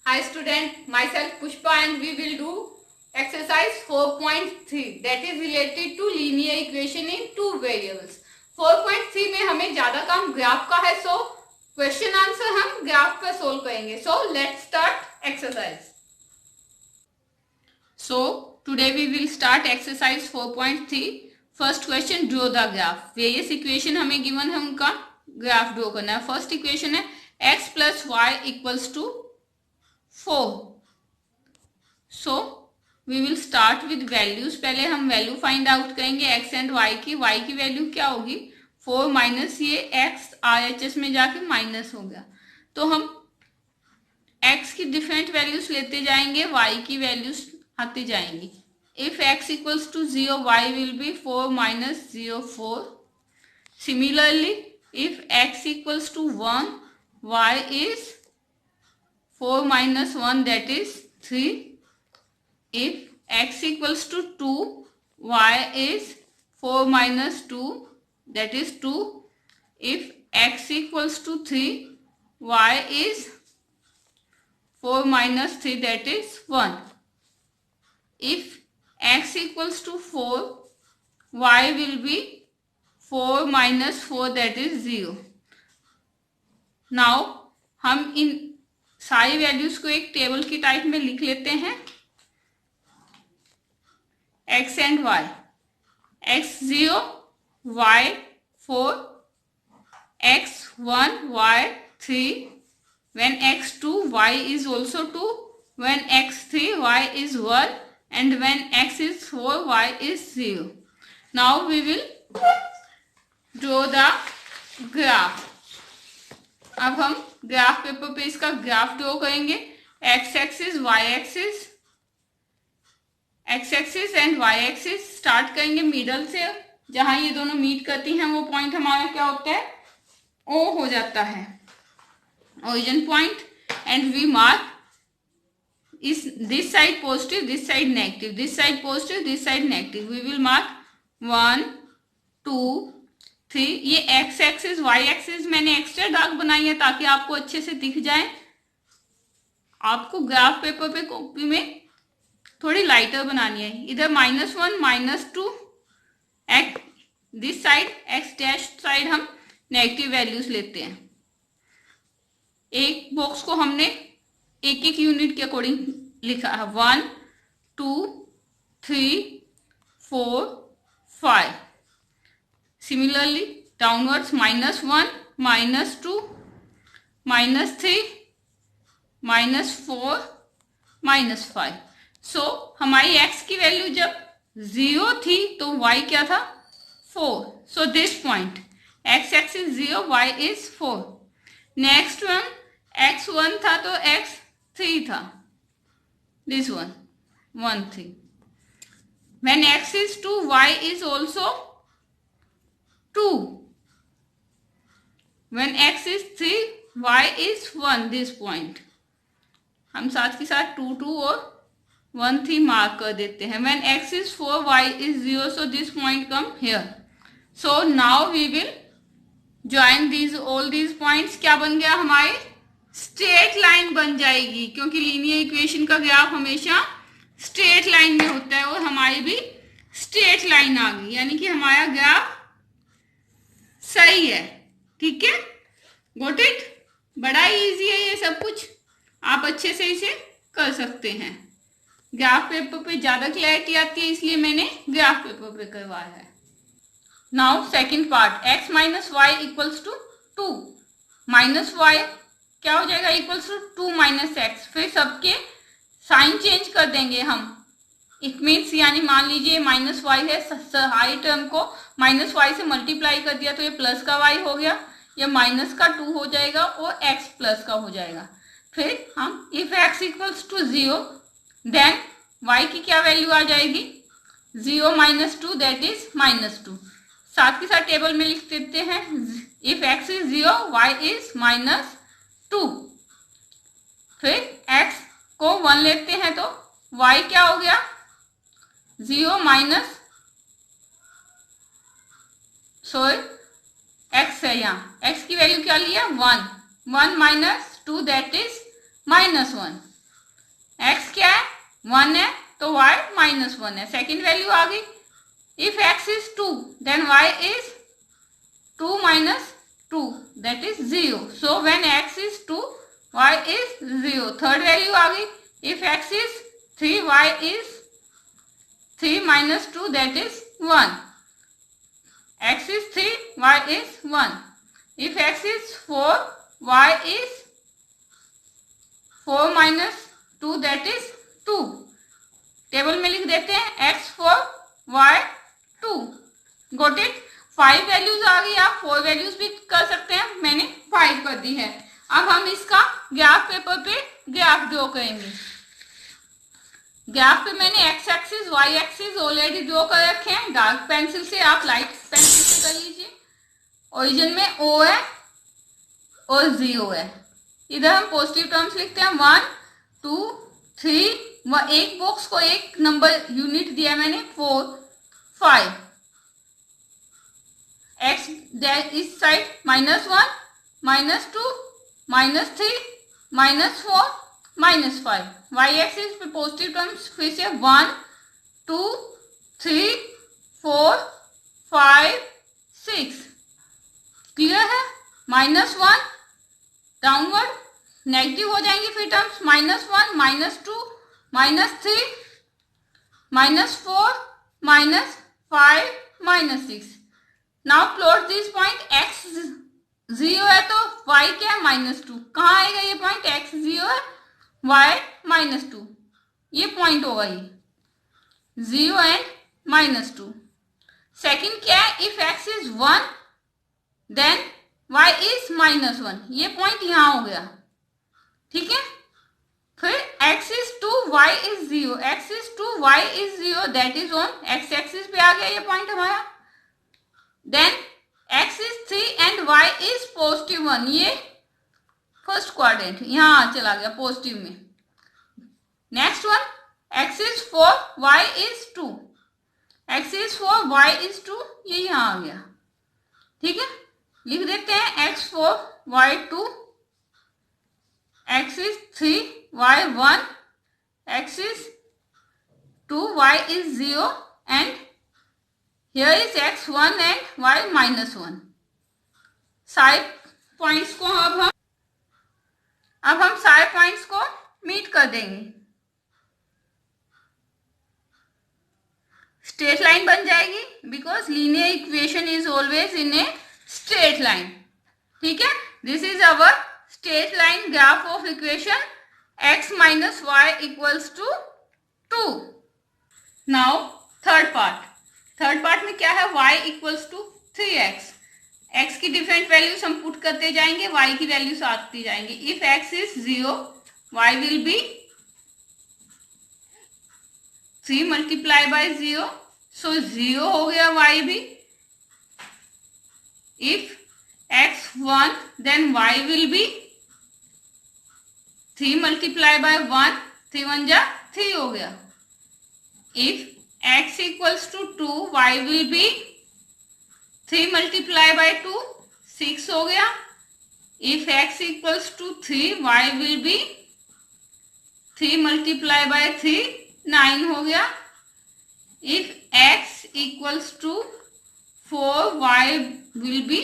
Hi student, myself Pushpa and we will do exercise 4.3 that is related to linear equation in two variables. 4.3 में हमें ज्यादा काम graph का है, so question answer हम graph पर सोल्व करेंगे. So let's start exercise. So today we will start exercise 4.3. First question, draw the graph. Various equation हमें given है, उनका ग्राफ ड्रॉ करना है. फर्स्ट इक्वेशन है x plus y equals to 4. So we will start with values. पहले हम value find out करेंगे x and y की. y की वैल्यू क्या होगी 4 माइनस ये x RHS में जाके माइनस हो गया, तो हम x की डिफरेंट वैल्यूज लेते जाएंगे, y की वैल्यूज आते जाएंगी. If x equals to 0, y will be 4 minus 0, 4. Similarly, if x equals to 1, y is 4 minus 1, that is 3. If x equals to 2, y is 4 minus 2, that is 2. If x equals to 3, y is 4 minus 3, that is 1. If x equals to 4, y will be 4 minus 4, that is 0. Now हम इन सारी values को एक table की type में लिख लेते हैं. x and y. x 0, y 4, x 1, y 3. When x 2, y is also 2. When x 3, y is 1. And when x is 4, y is 0. Now we will draw the graph. अब हम graph paper पे इसका graph draw करेंगे. x axis, y axis, x axis and y axis. Start करेंगे middle से, जहां ये दोनों मीट करती हैं वो पॉइंट हमारा क्या होता है, O हो जाता है, origin point. And we mark is this side positive, this side negative, this side positive, this side negative. We will mark 1, 2, 3. ये x एक्सिस, y एक्सिस मैंने एक्स्ट्रा डार्क बनाई है ताकि आपको अच्छे से दिख जाए. आपको ग्राफ पेपर पे कॉपी में थोड़ी लाइटर बनानी है. इधर -1, -2, x this side, x dash side हम नेगेटिव वैल्यूज लेते हैं. एक बॉक्स को हमने एक एक यूनिट के अकॉर्डिंग लिखा है. 1, 2, 3, 4, 5. Similarly downwards -1, -2, -3, -4, -5. सो हमारी x की वैल्यू जब 0 थी तो y क्या था 4. So this point x axis 0, y is 4. Next one x 1 था तो x 3 था. This one 1, 3. When x is 2, y is also 2. When x is 3, y is 1. This point हम साथ के साथ 2, 2 और 1, 3 मार्क कर देते हैं. When x is 4, y is 0. So this point come here. So now we will join all these points. क्या बन गया हमारे, स्ट्रेट लाइन बन जाएगी, क्योंकि लीनियर इक्वेशन का ग्राफ हमेशा स्ट्रेट लाइन में होता है और हमारी भी स्ट्रेट लाइन आ गई, यानी कि हमारा ग्राफ सही है. ठीक है, गॉट इट. बड़ा इजी है ये सब कुछ, आप अच्छे से इसे कर सकते हैं. ग्राफ पेपर पे ज्यादा क्लैरिटी आती है इसलिए मैंने ग्राफ पेपर पे करवाया है. Now second part, x minus y equals to 2. Minus y क्या हो जाएगा, इक्वल्स टू 2 माइनस एक्स. फिर सबके साइन चेंज कर देंगे हम. इट मीन्स यानी मान लीजिए माइनस वाई है, हाई टर्म को माइनस वाई से मल्टीप्लाई कर दिया तो ये प्लस का वाई हो गया, या माइनस का 2 हो जाएगा और एक्स प्लस का हो जाएगा. फिर हम if x equals to 0, then y की क्या वैल्यू आ जाएगी 0 माइनस 2, दैट इज -2. साथ के साथ टेबल में लिख देते हैं. If x is 0, y is -2. फिर x को 1 लेते हैं तो y क्या हो गया 0 माइनस, सॉरी x है यहाँ, x की वैल्यू क्या लिया 1. 1 माइनस 2, दैट इज -1. x क्या है 1 है तो y -1 है। सेकेंड वैल्यू आ गई। If x is 2 then y is 2 minus 2 that is 0. So when x is 2 y is 0. Third value आ गई। If x is 3 y is 3 minus 2 that is 1. x is 3 y is 1. If x is 4 y is 4 minus 2 that is 2. Table में लिख देते हैं x 4 y 2. Got it? 5 values आ गई। आप 4 values भी कर सकते हैं, मैंने 5 कर दी है। अब हम इसका ग्राफ पेपर पे ग्राफ ड्रॉ करेंगे। ग्राफ पे मैंने x axis y axis already draw कर रखे हैं। डार्क पेंसिल से, आप लाइट पेंसिल से कर लीजिए। ओरिजिन में O है और 0 है। इधर हम पॉजिटिव टर्म्स लिखते हैं 1 2 3। एक बॉक्स को एक नंबर यूनिट दिया मैंने 4 5। x इस साइड -1 -2 -3 -4 -5। y एक्सिस पे पॉजिटिव टर्म्स फिर से 1 2 3 4 5 6। क्लियर है? -1 डाउनवर्ड नेगेटिव हो जाएंगे फिर terms -1 -2 -3 -4 -5 -6। Now plot this point. x 0 है तो y क्या है -2। कहाँ आएगा ये पॉइंट? x 0 है y -2। ये पॉइंट होगा ये 0 एंड -2। सेकंड क्या है? If x is 1 then y is -1। ये पॉइंट यहां हो गया। ठीक है। फिर x is 2 y is 0। x is 2 y is 0 that is on x axis पे आ गया ये पॉइंट हमारा। Then x is 3 and y is +1। ये फर्स्ट क्वाड्रेंट यहां चला गया पॉजिटिव में। Next one x is 4 y is 2। x is 4 y is 2 ये यहां आ गया। ठीक है, लिख देते हैं x 4 y 2, x is 3 y 1, x is 2 y is 0 and here is x 1 and y -1। Side points को अब हम साइड पॉइंट्स को मीट कर देंगे। स्ट्रेट लाइन बन जाएगी because linear equation is always in a straight line. ठीक है, this is our straight line graph of equation x - y = 2। Now third part में क्या है? y = 3x। x की डिफरेंट वैल्यूज हम पुट करते जाएंगे, y की वैल्यूज आती जाएंगे। If x is 0 y will be 3 × 0, so 0 हो गया y भी। If x 1 then y will be 3 × 1, 3 1 जा 3 हो गया। If x = 2 y will be 3 × 2, 6 हो गया। if x = 3 y will be 3 × 3, 9 हो गया। if x = 4 y will be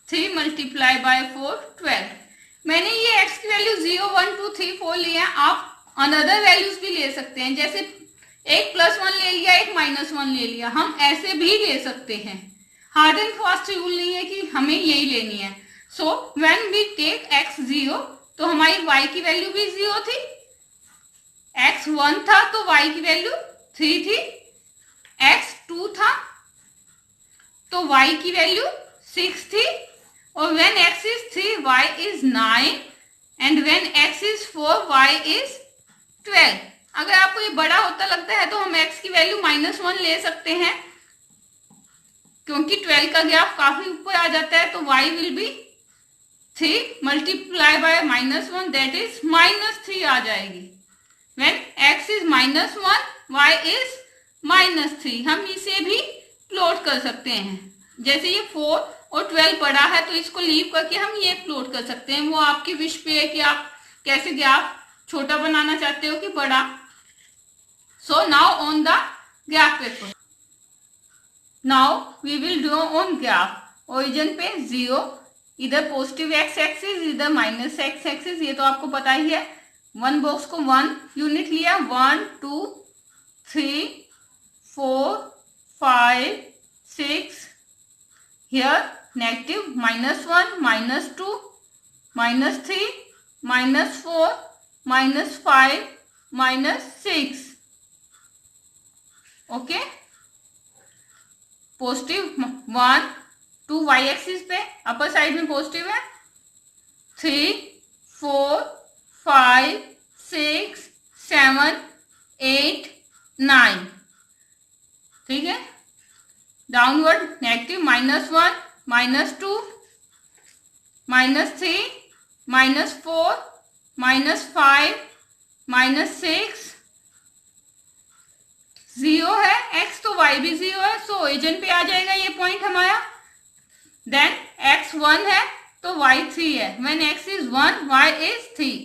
3 × 4, 12। मैंने ये x की वैल्यू 0 1 2 3 4 लिया। आप अनदर वैल्यूज भी ले सकते हैं, जैसे एक +1 ले लिया, एक -1 ले लिया, हम ऐसे भी ले सकते हैं। हार्ड एंड फास्ट रूल नहीं है कि हमें यही लेनी है। So when we take x 0 तो हमारी y की वैल्यू भी 0 थी। x 1 था तो y की वैल्यू 3 थी। x 2 था तो y की वैल्यू 6 थी। और when x is 3 y is 9 and when x is 4 y is 12। अगर आपको ये बड़ा होता लगता है तो हम x की वैल्यू -1 ले सकते हैं, क्योंकि 12 का ग्राफ काफी ऊपर आ जाता है। तो y will be 3 × -1 that is -3 आ जाएगी। When x is -1 y is -3। हम इसे भी प्लॉट कर सकते हैं। जैसे ये 4 और 12 पड़ा है तो इसको लीव करके हम ये प्लॉट कर सकते हैं। वो आपकी विश पे है कि आप कैसे ग्राफ छोटा बनाना चाहते हो कि बड़ा? So now on the graph paper, now we will draw on graph. Origin पे 0, इधर पॉजिटिव एक्स एक्सिस, इधर माइनस एक्स एक्सिस, ये तो आपको पता ही है। वन बॉक्स को 1 यूनिट लिया, 1 2 3 4 5 6, here negative -1 -2 -3 -4 -5 -6, okay. Positive 1 2 Y axis पे अपर साइड में पॉजिटिव है, 3 4 5 6 7 8 9, ठीक है। डाउनवर्ड नेगेटिव -1 -2 -3 -4 -5 -6, 0 है x तो y भी 0 है, सो ओरिजिन पे आ जाएगा ये पॉइंट हमारा। देन x 1 है तो y 3 है। When x is 1 y is 3,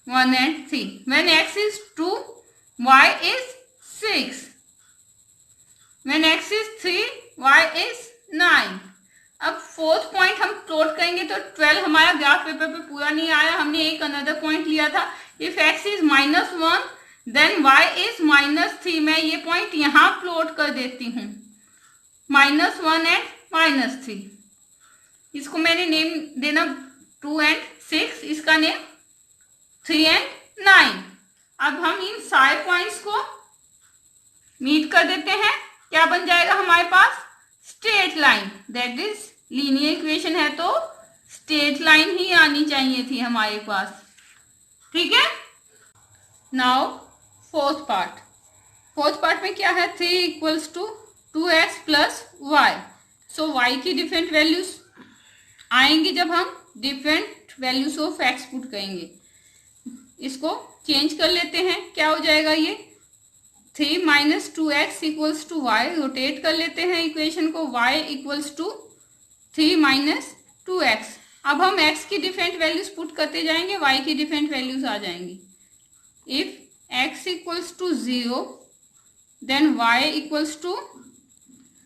1 and 3। When x is 2 y is 6, when x is 3 y is 9। अब फोर्थ पॉइंट हम प्लॉट करेंगे तो 12 हमारा ग्राफ पेपर पे पूरा नहीं आया, हमने एक अनदर पॉइंट लिया था। If x is -1 then y is -3। मैं ये पॉइंट यहाँ प्लॉट कर देती हूँ, -1 एंड -3। इसको मैंने नेम देना 2 and 6, इसका नेम 3 and 9। अब हम इन सारे पॉइंट्स को मीट कर देते हैं, क्या बन जाएगा हमारे पास? Straight line. That is linear equation है तो स्ट्रेट लाइन ही आनी चाहिए थी हमारे पास, ठीक है। नाउ फोर्थ पार्ट में क्या है? 3 = 2x + y। सो y की डिफरेंट वैल्यूज आएंगी जब हम different values of x put करेंगे। इसको चेंज कर लेते हैं, क्या हो जाएगा ये? 3 - 2x = y। रोटेट कर लेते हैं इक्वेशन को, y = 3 - 2x। अब हम x की डिफरेंट वैल्यूज पुट करते जाएंगे, y की डिफरेंट वैल्यूज आ जाएंगी। इफ x = 0 देन y =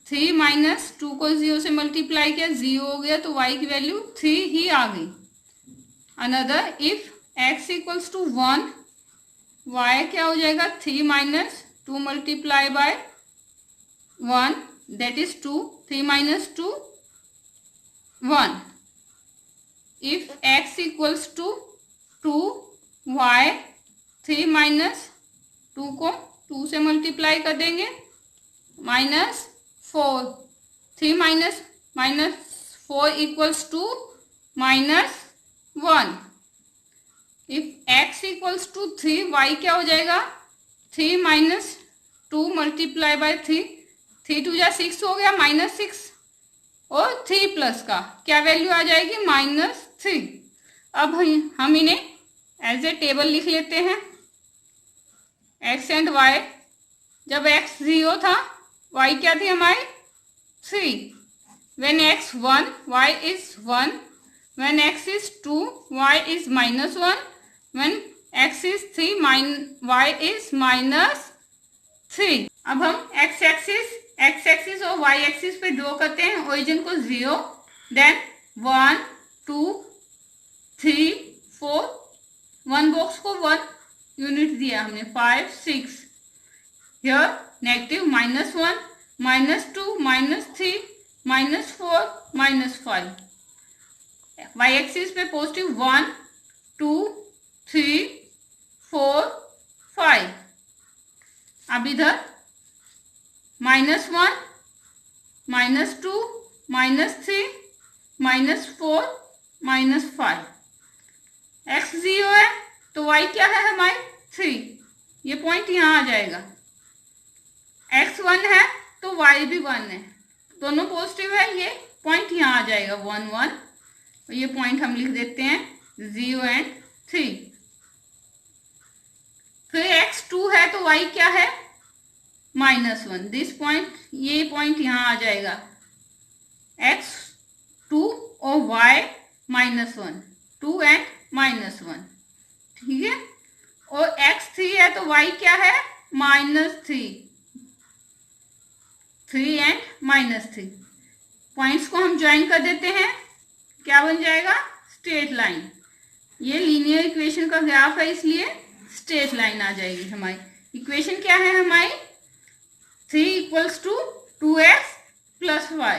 3 - 2 को 0 से मल्टीप्लाई किया, 0 हो गया तो y की वैल्यू 3 ही आ गई। अनदर, इफ x = 1 y क्या हो जाएगा? 3 - 2 multiplied by 1, that is 2, 3 - 2 1। if x = 2 y 3 - 2 को 2 से मल्टीप्लाई कर देंगे, -4, 3 - -4 = -1। if x = 3 y क्या हो जाएगा? 3 - 2 multiplied by 3, 3 2 जा 6 हो गया, -6 और 3 प्लस का क्या वैल्यू आ जाएगी? -3। अब हम इन्हें एज ए टेबल लिख लेते हैं। x एंड y, जब x 0 था y क्या थी हमारी? 3। When x 1 y is 1, when x is 2 y is -1, when x is 3 y is -3। अब हम x एक्सिस और y एक्सिस पे ड्रॉ करते हैं। ओरिजिन को 0, देन 1 2 3 4, वन बॉक्स को 1 यूनिट दिया हमने, 5 6। Here negative -1 -2 -3 -4 -5। y एक्सिस पे पॉजिटिव 1 2 3 4 5। अब इधर -1 -2 -3 -4 -5। x 0 है तो y क्या है हमारे? 3, ये पॉइंट यहाँ आ जाएगा। x 1 है तो y भी 1 है, दोनों पॉजिटिव है, ये पॉइंट यहाँ आ जाएगा 1 1। तो ये पॉइंट हम लिख देते हैं 0 and 3। फिर x 2 है तो y क्या है? -1। दिस पॉइंट, ये पॉइंट यहाँ आ जाएगा, x 2 और y -1, 2 and -1। ठीक है, और x3 है तो y क्या है, -3, 3 एंड -3। पॉइंट्स को हम ज्वाइन कर देते हैं, क्या बन जाएगा, स्ट्रेट लाइन। ये लीनियर इक्वेशन का ग्राफ है, इसलिए स्ट्रेट लाइन आ जाएगी हमारी। इक्वेशन क्या है हमारी, 3 = 2x + y।